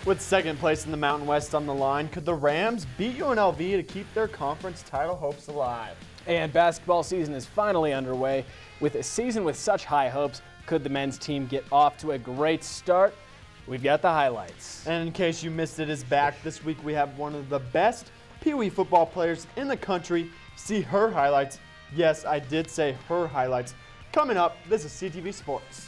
With second place in the Mountain West on the line, could the Rams beat UNLV to keep their conference title hopes alive? And basketball season is finally underway. With a season with such high hopes, could the men's team get off to a great start? We've got the highlights. And in case you missed it, is back. This week we have one of the best Pee Wee football players in the country. See her highlights. Yes, I did say her highlights. Coming up, this is CTV Sports.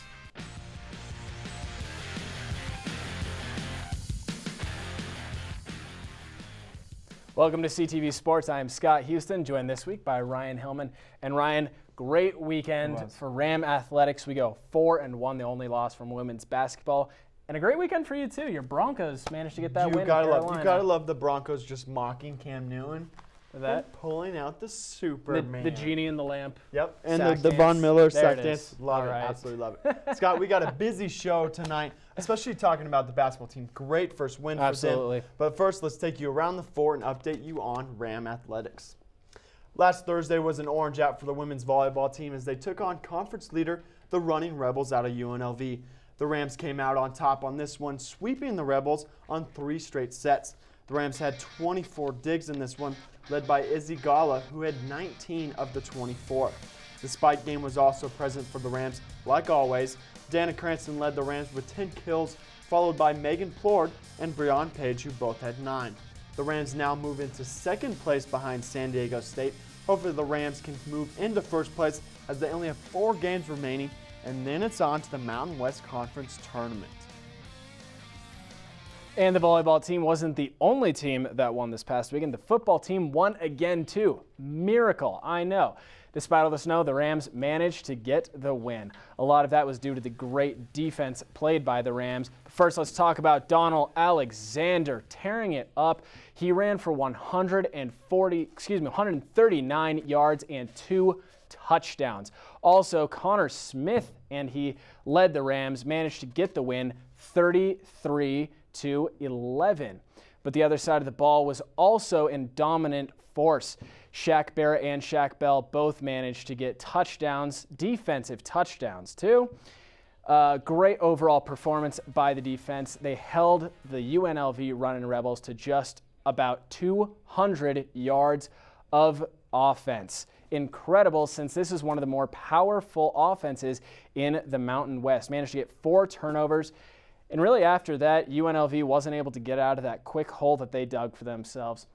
Welcome to CTV Sports. I am Scott Houston, joined this week by Ryan Hillman. And Ryan, great weekend for Ram Athletics. We go 4-1, the only loss from women's basketball. And a great weekend for you, too. Your Broncos managed to get that win in Carolina. You gotta love the Broncos just mocking Cam Newton. That pulling out the Superman. The genie in the lamp. Yep, and the Von Miller sack dance. Love it, right. Absolutely love it. Scott, we got a busy show tonight, especially talking about the basketball team. Great first win for them. But first, let's take you around the fort and update you on Ram Athletics. Last Thursday was an orange out for the women's volleyball team as they took on conference leader, the Running Rebels out of UNLV. The Rams came out on top on this one, sweeping the Rebels on 3 straight sets. The Rams had 24 digs in this one, led by Izzy Gala, who had 19 of the 24. The spike game was also present for the Rams. Like always, Dana Cranston led the Rams with 10 kills, followed by Megan Plord and Breon Page, who both had 9. The Rams now move into second place behind San Diego State. Hopefully the Rams can move into first place as they only have 4 games remaining, and then it's on to the Mountain West Conference Tournament. And the volleyball team wasn't the only team that won this past weekend. The football team won again, too. Miracle, I know. Despite all the snow, the Rams managed to get the win. A lot of that was due to the great defense played by the Rams. But first, let's talk about Donald Alexander tearing it up. He ran for 139 yards and 2 touchdowns. Also, Connor Smith, and he led the Rams, managed to get the win 33-11. But the other side of the ball was also in dominant force. Shaq Barrett and Shaq Bell both managed to get touchdowns, defensive touchdowns too. Great overall performance by the defense. They held the UNLV Running Rebels to just about 200 yards of offense. Incredible, since this is one of the more powerful offenses in the Mountain West. Managed to get 4 turnovers. And really after that, UNLV wasn't able to get out of that quick hole that they dug for themselves.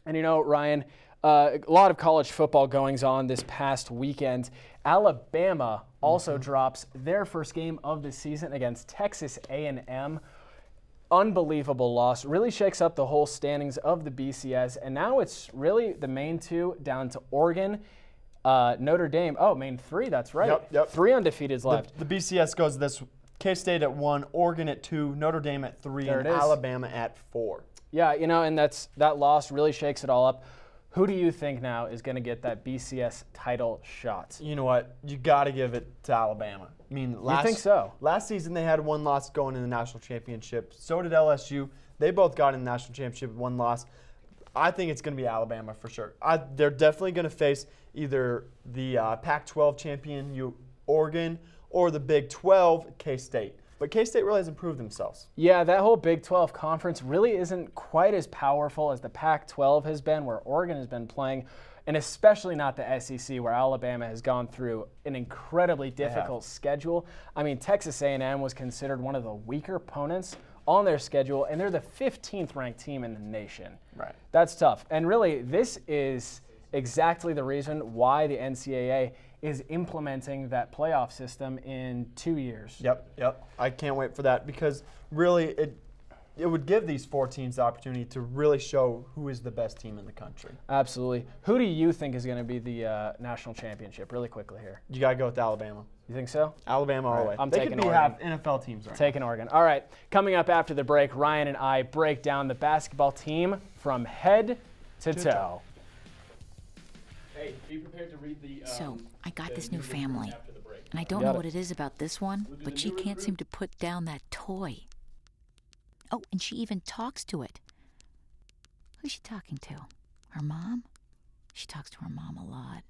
And you know, Ryan, a lot of college football goings on this past weekend. Alabama also drops their first game of the season against Texas A&M. Unbelievable loss. Really shakes up the whole standings of the BCS. And now it's really the main 2 down to Oregon, Notre Dame. Oh, main 3, that's right. Yep. 3 undefeateds left. The BCS goes this: K-State at 1, Oregon at 2, Notre Dame at 3, and Alabama at 4. Yeah, you know, and that loss really shakes it all up. Who do you think now is going to get that BCS title shot? You know what? You got to give it to Alabama. I mean, you think so? Last season they had 1 loss going in the national championship. So did LSU. They both got in the national championship with 1 loss. I think it's going to be Alabama for sure. They're definitely going to face either the Pac-12 champion Oregon or the Big 12 K-State. But K-State really hasn't proved themselves. Yeah, that whole Big 12 conference really isn't quite as powerful as the Pac-12 has been, where Oregon has been playing, and especially not the SEC, where Alabama has gone through an incredibly difficult schedule. I mean, Texas A&M was considered one of the weaker opponents on their schedule, and they're the 15th ranked team in the nation. Right. That's tough. And really, this is exactly the reason why the NCAA is implementing that playoff system in 2 years. Yep. I can't wait for that, because really it would give these 4 teams the opportunity to really show who is the best team in the country. Absolutely. Who do you think is going to be the national championship? Really quickly here. You got to go with Alabama. You think so? Alabama all the way. They could have NFL teams right Taking Oregon. All right. Coming up after the break, Ryan and I break down the basketball team from head to toe. Hey, be prepared to read the. So, I got this new family, and I don't know what it is about this one, but she can't seem to put down that toy. Oh, and she even talks to it. Who's she talking to? Her mom? She talks to her mom a lot.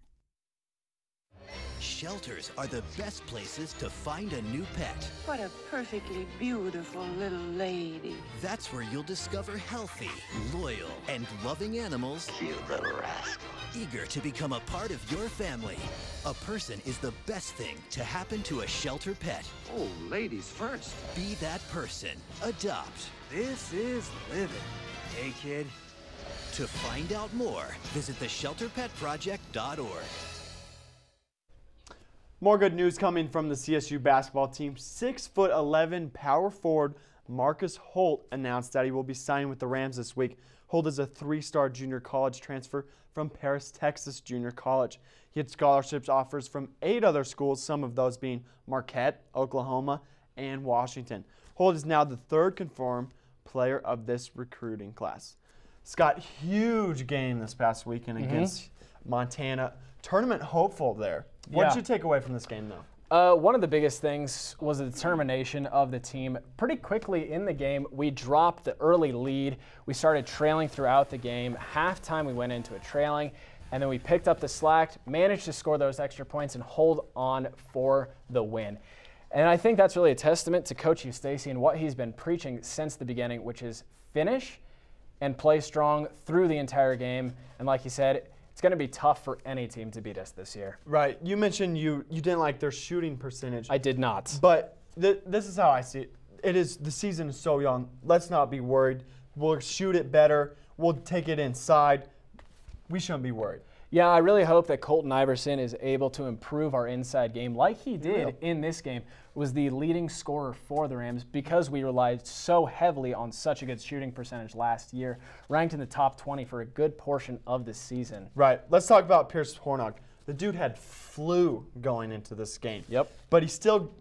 Shelters are the best places to find a new pet. What a perfectly beautiful little lady. That's where you'll discover healthy, loyal, and loving animals. You little rascal. Eager to become a part of your family. A person is the best thing to happen to a shelter pet. Oh, ladies first. Be that person. Adopt. This is living. Hey, kid. To find out more, visit theshelterpetproject.org. More good news coming from the CSU basketball team. 6'11" power forward Marcus Holt announced that he will be signing with the Rams this week. Holt is a 3-star junior college transfer from Paris, Texas Junior College. He had scholarships offers from 8 other schools, some of those being Marquette, Oklahoma, and Washington. Holt is now the 3rd confirmed player of this recruiting class. Scott, huge game this past weekend against Montana. Tournament hopeful there. What did you take away from this game, though? One of the biggest things was the determination of the team. Pretty quickly in the game, we dropped the early lead. We started trailing throughout the game. Halftime, we went into a trailing, and then we picked up the slack, managed to score those extra points, and hold on for the win. And I think that's really a testament to Coach Eustachy and what he's been preaching since the beginning, which is finish and play strong through the entire game. And like he said, it's going to be tough for any team to beat us this year. Right. You mentioned you didn't like their shooting percentage. I did not. But this is how I see it. The season is so young. Let's not be worried. We'll shoot it better. We'll take it inside. We shouldn't be worried. Yeah, I really hope that Colton Iverson is able to improve our inside game like he did in this game. Was the leading scorer for the Rams because we relied so heavily on such a good shooting percentage last year, ranked in the top 20 for a good portion of the season. Right. Let's talk about Pierce Hornung. The dude had flu going into this game. Yep. But he still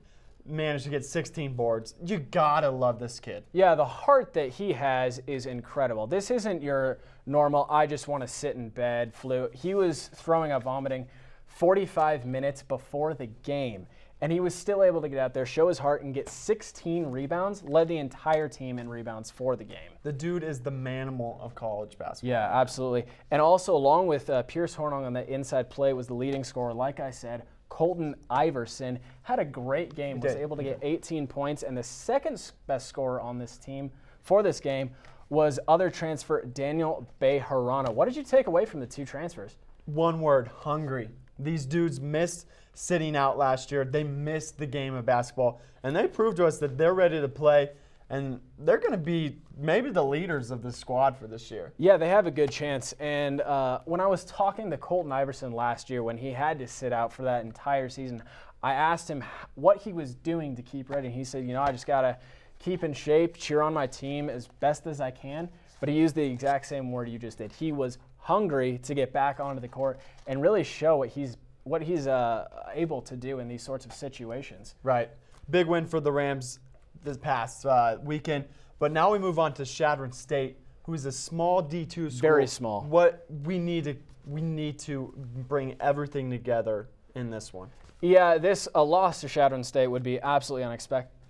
managed to get 16 boards. You gotta love this kid. Yeah, the heart that he has is incredible. This isn't your normal, I just want to sit in bed flu. He was throwing up, vomiting 45 minutes before the game. And he was still able to get out there, show his heart, and get 16 rebounds, led the entire team in rebounds for the game. The dude is the manimal of college basketball. Yeah, absolutely. And also, along with Pierce Hornung on the inside play, was the leading scorer. Like I said, Colton Iverson had a great game, was able to get 18 points, and the second best scorer on this team for this game was other transfer Daniel Bejarano. What did you take away from the 2 transfers? One word, hungry. These dudes missed sitting out last year. They missed the game of basketball, and they proved to us that they're ready to play, and they're going to be maybe the leaders of the squad for this year. Yeah, they have a good chance. And when I was talking to Colton Iverson last year when he had to sit out for that entire season, I asked him what he was doing to keep ready. He said, I just got to keep in shape, cheer on my team as best as I can. But he used the exact same word you just did. He was hungry to get back onto the court and really show what he's able to do in these sorts of situations. Right. Big win for the Rams this past weekend. But now we move on to Chadron State, who is a small D2 school. Very small. What we need to bring everything together in this one. Yeah, a loss to Chadron State would be absolutely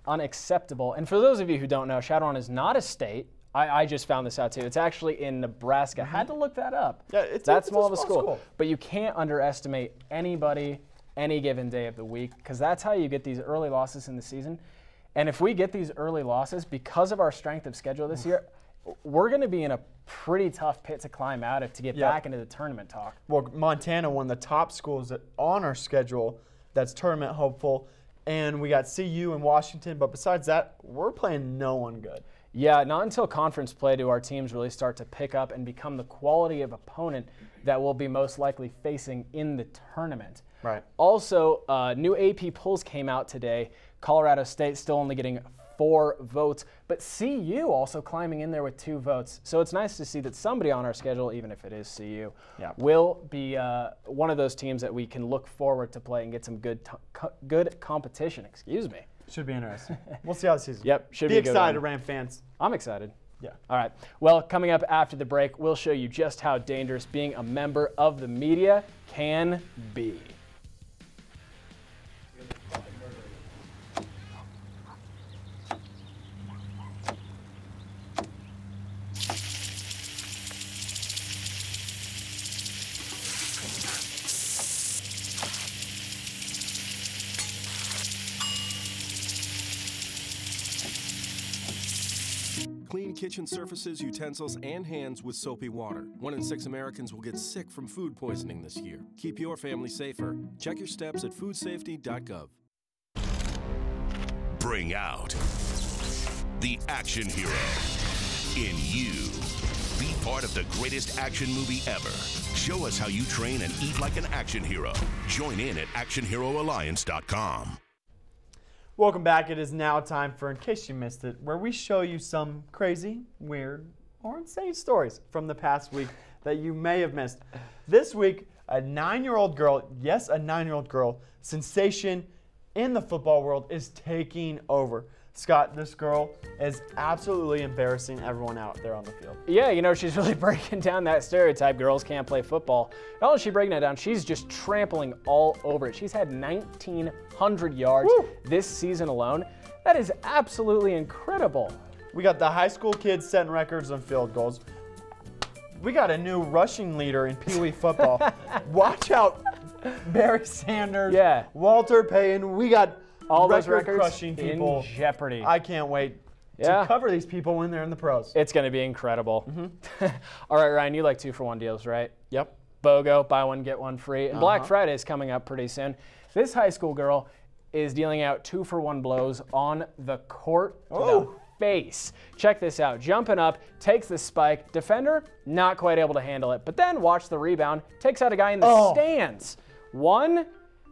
unacceptable. And for those of you who don't know, Chadron is not a state. I just found this out too. It's actually in Nebraska. Had to look that up. Yeah, it's that small of a school. But you can't underestimate anybody any given day of the week, because that's how you get these early losses in the season. And if we get these early losses because of our strength of schedule this year, we're going to be in a pretty tough pit to climb out of to get back into the tournament talk. Well, Montana, one of the top schools on our schedule that's tournament hopeful, and we got CU and Washington. But besides that, we're playing no one good. Yeah, not until conference play do our teams really start to pick up and become the quality of opponent that we'll be most likely facing in the tournament. Right. Also, new AP polls came out today. Colorado State still only getting 4 votes, but CU also climbing in there with 2 votes. So it's nice to see that somebody on our schedule, even if it is CU, will be one of those teams that we can look forward to play and get some good competition. Excuse me. Should be interesting. We'll see how the season. Yep, should be a good excited, one. Ram fans. I'm excited. Yeah. All right. Well, coming up after the break, we'll show you just how dangerous being a member of the media can be. kitchen surfaces, utensils, and hands with soapy water. 1 in 6 Americans will get sick from food poisoning this year. Keep your family safer. Check your steps at foodsafety.gov. Bring out the action hero in you. Be part of the greatest action movie ever. Show us how you train and eat like an action hero. Join in at actionheroalliance.com. Welcome back. It is now time for In Case You Missed It, where we show you some crazy, weird, or insane stories from the past week that you may have missed. This week, a 9-year-old girl, yes, a 9-year-old girl, sensation in the football world is taking over. Scott, this girl is absolutely embarrassing everyone out there on the field. Yeah, you know, she's really breaking down that stereotype girls can't play football. Not only is she breaking it down, she's just trampling all over it. She's had 1,900 yards this season alone. That is absolutely incredible. We got the high school kids setting records on field goals. We got a new rushing leader in Pee Wee football. Watch out, Barry Sanders, Walter Payton. We got all those records crushing people in jeopardy. I can't wait to cover these people when they're in the pros. It's going to be incredible. All right, Ryan, you like 2-for-1 deals, right? Yep. BOGO, buy one, get one free. And Black Friday is coming up pretty soon. This high school girl is dealing out 2-for-1 blows on the court to the face. Check this out. Jumping up, takes the spike. Defender, not quite able to handle it. But then watch the rebound. Takes out a guy in the stands. 1,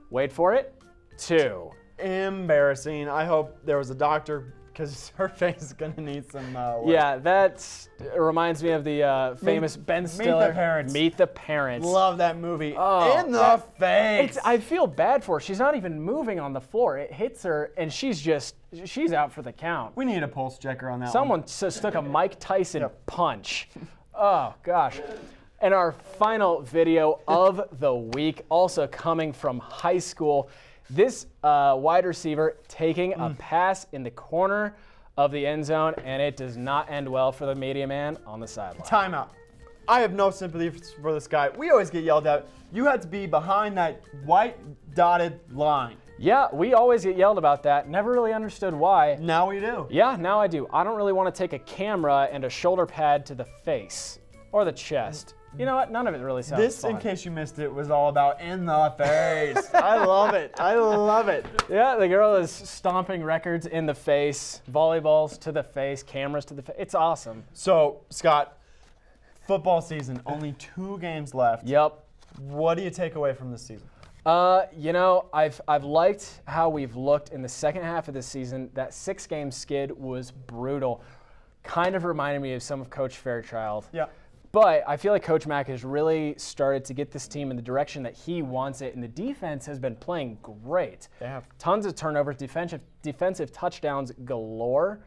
wait for it, 2. Embarrassing. I hope there was a doctor because her face is going to need some work. Yeah, that reminds me of the famous Ben Stiller. Meet the Parents. Meet the Parents. Love that movie. Oh, in the face. I feel bad for her. She's not even moving on the floor. It hits her, and she's out for the count. We need a pulse checker on that Someone just took a Mike Tyson punch. Oh, gosh. And our final video of the week, also coming from high school. This wide receiver taking a pass in the corner of the end zone, and it does not end well for the media man on the sideline. Timeout. I have no sympathy for this guy. We always get yelled at. You had to be behind that white dotted line. Yeah, we always get yelled about that. Never really understood why. Now we do. Yeah, now I do. I don't really want to take a camera and a shoulder pad to the face or the chest. You know what? None of it really sounds fun. In case you missed it, was all about in the face. I love it. I love it. Yeah, the girl is stomping records in the face, volleyballs to the face, cameras to the face. It's awesome. So, Scott, football season, only 2 games left. Yep. What do you take away from this season? You know, I've liked how we've looked in the second half of the season. That 6-game skid was brutal. Kind of reminded me of some of Coach Fairchild. Yeah. But I feel like Coach Mack has really started to get this team in the direction that he wants it, and the defense has been playing great. They have. Tons of turnovers, defensive touchdowns galore.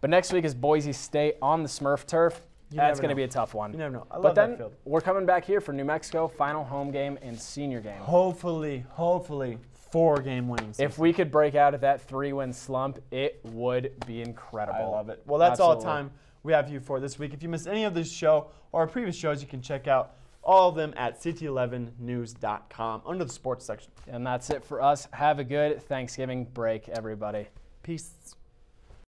But next week is Boise State on the Smurf turf. That's going to be a tough one. You never know. I love but then that field. We're coming back here for New Mexico, final home game and senior game. Hopefully, 4-game winning season. If we could break out of that 3-win slump, it would be incredible. I love it. Well, that's all the time we have you for this week. If you missed any of this show or our previous shows, you can check out all of them at ct11news.com under the sports section. And that's it for us. Have a good Thanksgiving break, everybody. Peace.